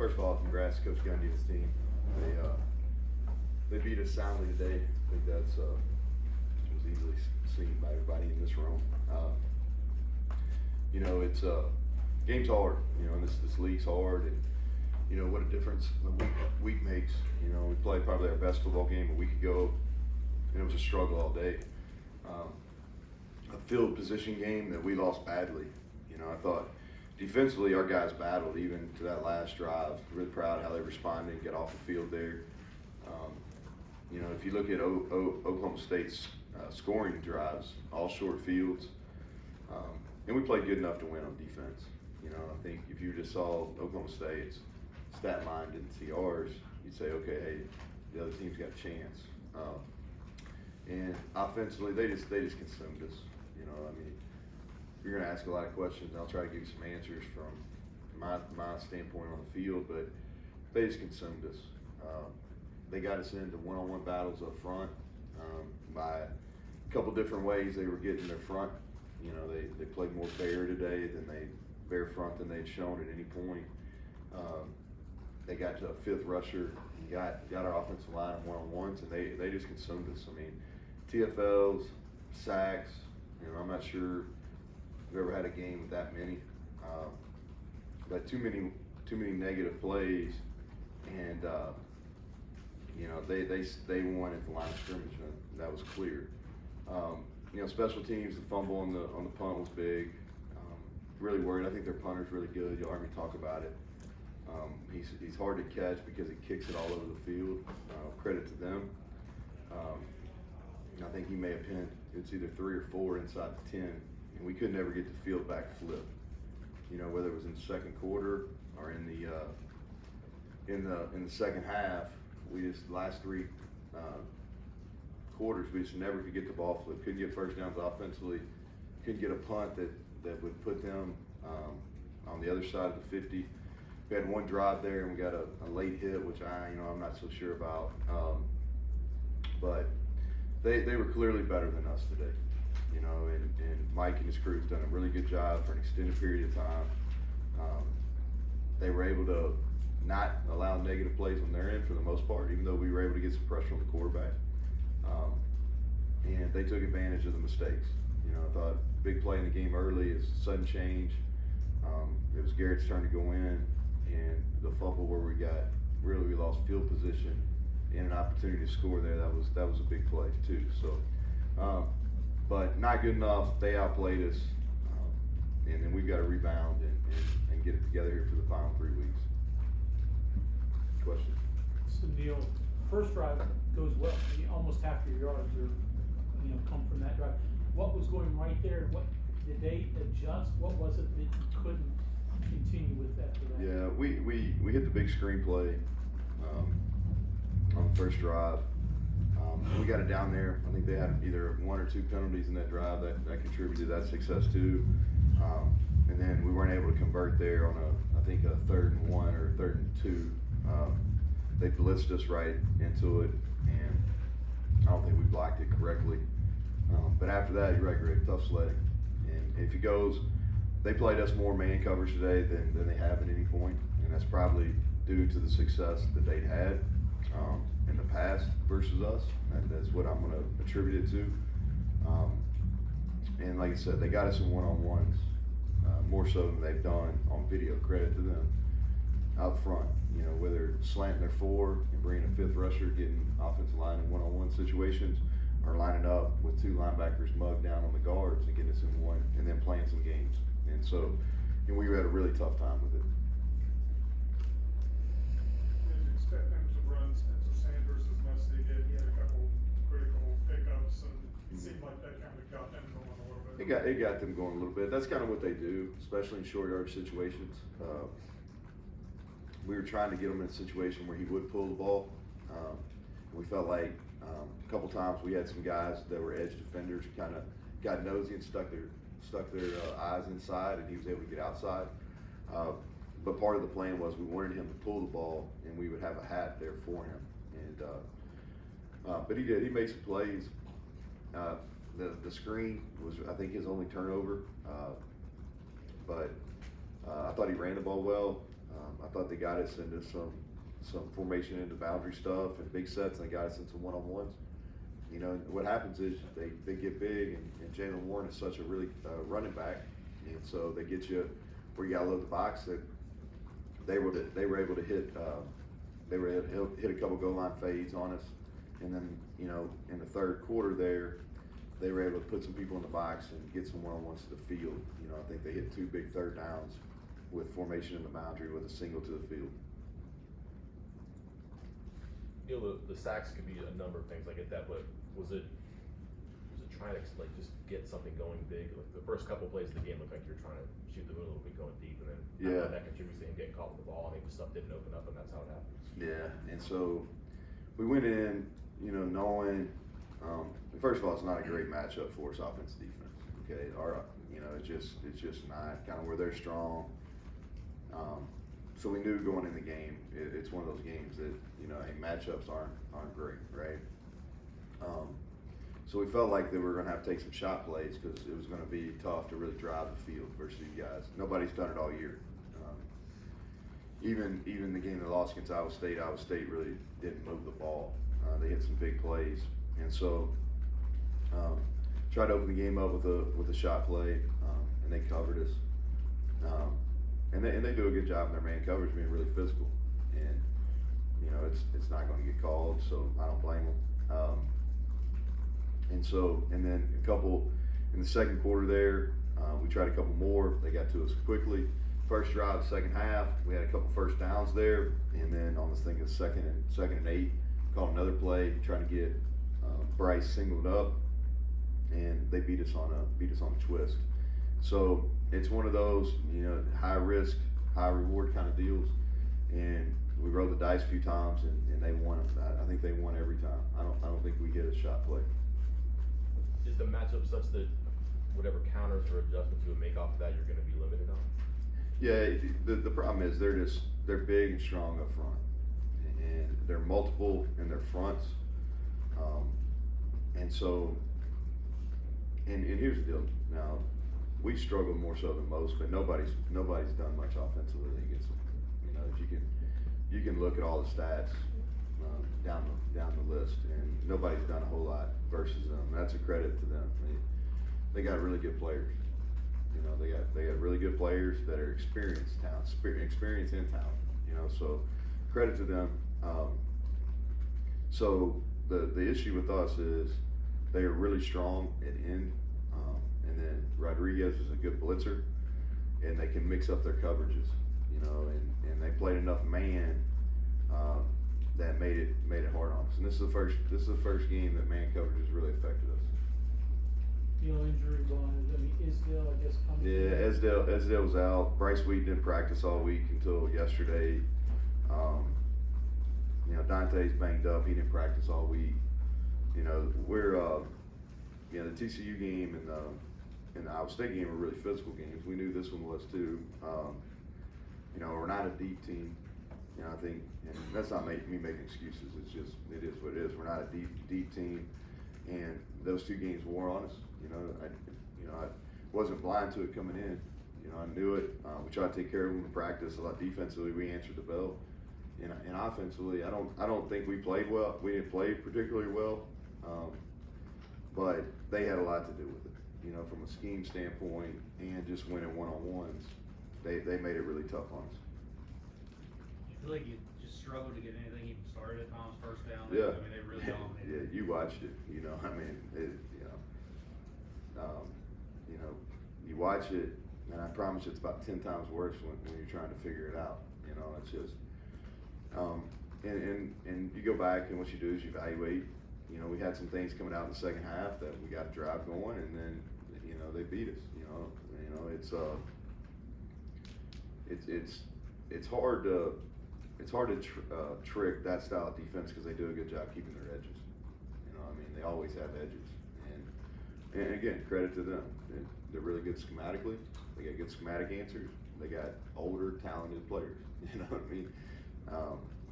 First of all, congrats to Coach Gundy and his team. They beat us soundly today. I think that's was easily seen by everybody in this room. You know, it's game's hard. You know, and this league's hard, and you know what a difference a week makes. You know, we played probably our best football game a week ago, and it was a struggle all day. A field position game that we lost badly. You know, I thought defensively our guys battled even to that last drive. Really proud how they responded and get off the field there. You know, if you look at Oklahoma State's scoring drives, all short fields, and we played good enough to win on defense. You know, I think if you just saw Oklahoma State's stat line, didn't see ours, you'd say, okay, hey, the other team's got a chance. And offensively, they just consumed us. You know, I mean, you're going to ask a lot of questions, and I'll try to give you some answers from my standpoint on the field, but they just consumed us. They got us into one-on-one battles up front by a couple different ways. They were getting their front. You know, they played more bare today bare front than they'd shown at any point. They got to a fifth rusher and got our offensive line in one-on-ones, and they just consumed us. I mean, TFLs, sacks. You know, I'm not sure we've ever had a game with that many, but too many negative plays, and you know they won at the line of scrimmage, and that was clear. You know, special teams, the fumble on the punt was big. Really worried. I think their punter's really good. You'll hear me talk about it. He's hard to catch because he kicks it all over the field. Credit to them. I think he may have pinned, it's either 3 or 4 inside the 10, and we could never get the field back flip. You know, whether it was in the second quarter or in the second half, we just last 3 quarters we just never could get the ball flipped. Couldn't get first downs offensively. Couldn't get a punt that would put them on the other side of the 50. We had one drive there, and we got a late hit, which I'm not so sure about. But they were clearly better than us today, you know, and Mike and his crew has done a really good job for an extended period of time. They were able to not allow negative plays on their end for the most part, even though we were able to get some pressure on the quarterback. And they took advantage of the mistakes. You know, I thought big play in the game early is a sudden change. It was Garrett's turn to go in, and the fumble where we lost field position and an opportunity to score there. That was a big play too. So, but not good enough. They outplayed us, and then we've got to rebound and get it together here for the final 3 weeks. Question? So Neal, first drive goes well. Almost half your yards are, come from that drive. What was going right there? What did they adjust? What was it that you couldn't continue with after that? Yeah, we hit the big screen play on the first drive. We got it down there. I think they had either 1 or 2 penalties in that drive that contributed to that success too. And then we weren't able to convert there on I think a 3rd and 1 or 3rd and 2. They blitzed us right into it, and I don't think we blocked it correctly. But after that, you're right, Greg, tough sledding. And if it goes, they played us more man coverage today than they have at any point, and that's probably due to the success that they'd had in the past versus us. That's what I'm going to attribute it to. And like I said, they got us in one-on-ones more so than they've done on video. Credit to them. Out front, whether slanting their 4 and bringing a 5th rusher, getting offensive line in one-on-one situations, or lining up with 2 linebackers mugged down on the guards and getting us in one, and then playing some games. And so, we had a really tough time with it. Didn't expect them to run Spencer Sanders as much as they did. He had a couple critical pickups, and it seemed like that kind of got them going a little bit. It got them going a little bit. That's kind of what they do, especially in short yard situations. We were trying to get him in a situation where he would pull the ball. We felt like a couple times we had some guys that were edge defenders who kind of got nosy and stuck their eyes inside, and he was able to get outside. But part of the plan was we wanted him to pull the ball, and we would have a hat there for him. And but he did. He made some plays. The screen was, I think, his only turnover. But I thought he ran the ball well. I thought they got us into some formation into boundary stuff and big sets, and they got us into one-on-ones. You know, and what happens is they get big, and Jalen Warren is such a really running back, and so they get you where you got to load the box. That they were able to hit a couple goal line fades on us, and then, you know, in the third quarter there, they were able to put some people in the box and get some one-on-ones to the field. You know, I think they hit 2 big third downs with formation in the boundary with a single to the field. You know, the sacks could be a number of things, I get that, but was it trying to like just get something going big? Like the first couple plays of the game looked like you were trying to shoot the middle a little bit going deep, and then that contributes to him getting caught with the ball, and maybe stuff didn't open up, and that's how it happens. Yeah, and so we went in, you know, knowing, first of all, it's not a great matchup for us offense defense. Okay, you know, it's just not kind of where they're strong. So we knew going in the game, it's one of those games that, you know, hey, matchups aren't great, right? So we felt like that we were going to have to take some shot plays because it was going to be tough to really drive the field versus you guys. Nobody's done it all year. Even the game they lost against Iowa State really didn't move the ball. They hit some big plays, and so tried to open the game up with a shot play, and they covered us. And they do a good job in their man coverage, being really physical, and you know it's not going to get called, so I don't blame them. And then a couple in the second quarter there, we tried a couple more. They got to us quickly. First drive, second half, we had a couple first downs there, and then on this thing of second and 8, called another play, trying to get Bryce singled up, and they beat us on a twist. So it's one of those, you know, high risk, high reward kind of deals, and we rolled the dice a few times, and they won. I think they won every time. I don't think we hit a shot play. Is the matchup such that whatever counters or adjustments you would make off of that, you're going to be limited on? Yeah, the problem is they're big and strong up front, and they're multiple in their fronts, and so, and here's the deal. Now, we struggle more so than most, but nobody's done much offensively against them. You know, you can look at all the stats down the list, and nobody's done a whole lot versus them. That's a credit to them. They got really good players. You know, they got really good players that are experience and talent. You know, so credit to them. So the issue with us is they are really strong at end, and then Rodriguez is a good blitzer, and they can mix up their coverages. You know, and they played enough man that made it hard on us. And this is the first game that man coverage has really affected us. Neal injury wise, I mean, Isdale, I guess, coming. Yeah, Esdale was out. Bryce Wheat didn't practice all week until yesterday. You know, Dante's banged up. He didn't practice all week. You know, we're you know, the TCU game and the Iowa State game were really physical games. We knew this one was too. You know, we're not a deep team. You know, I think, and that's not me making excuses. It's just, it is what it is. We're not a deep team, and those 2 games wore on us. You know, I wasn't blind to it coming in. You know, I knew it. We tried to take care of them in practice. A lot defensively, we answered the bell, and offensively, I don't think we played well. We didn't play particularly well, but they had a lot to do with it. You know, from a scheme standpoint and just winning one-on-ones, they made it really tough on us. You feel like you just struggled to get anything even started at times first down? Yeah. I mean, they really dominated. Yeah, you watched it. You know, I mean, you know, you watch it, and I promise you it's about 10 times worse when you're trying to figure it out. You know, it's just, and you go back, and what you do is you evaluate. You know, we had some things coming out in the second half that we got a drive going, and then, you know, they beat us. You know, it's hard to trick that style of defense because they do a good job keeping their edges. You know, I mean, they always have edges, and again, credit to them. They're really good schematically. They got good schematic answers. They got older, talented players. You know what I mean?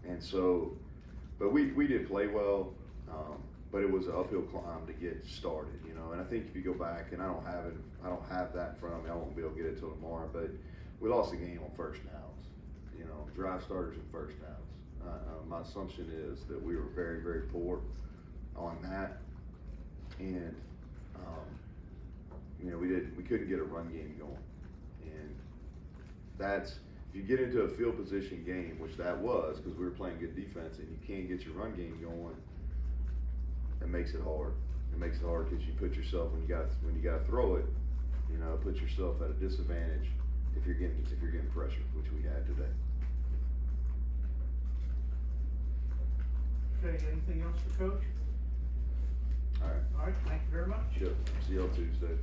And so, but we did play well, but it was an uphill climb to get started. You know, and I think if you go back, and I don't have that in front of me. I won't be able to get it till tomorrow. But we lost the game on first downs. you know, drive starters and first downs. My assumption is that we were very, very poor on that. And, you know, we couldn't get a run game going. And that's, if you get into a field position game, which that was, because we were playing good defense, and you can't get your run game going, it makes it hard. It makes it hard because you put yourself, when you gotta throw it, you know, put yourself at a disadvantage if you're getting pressure, which we had today. Okay, anything else for Coach? All right. All right, thank you very much. Yep. See y'all Tuesday.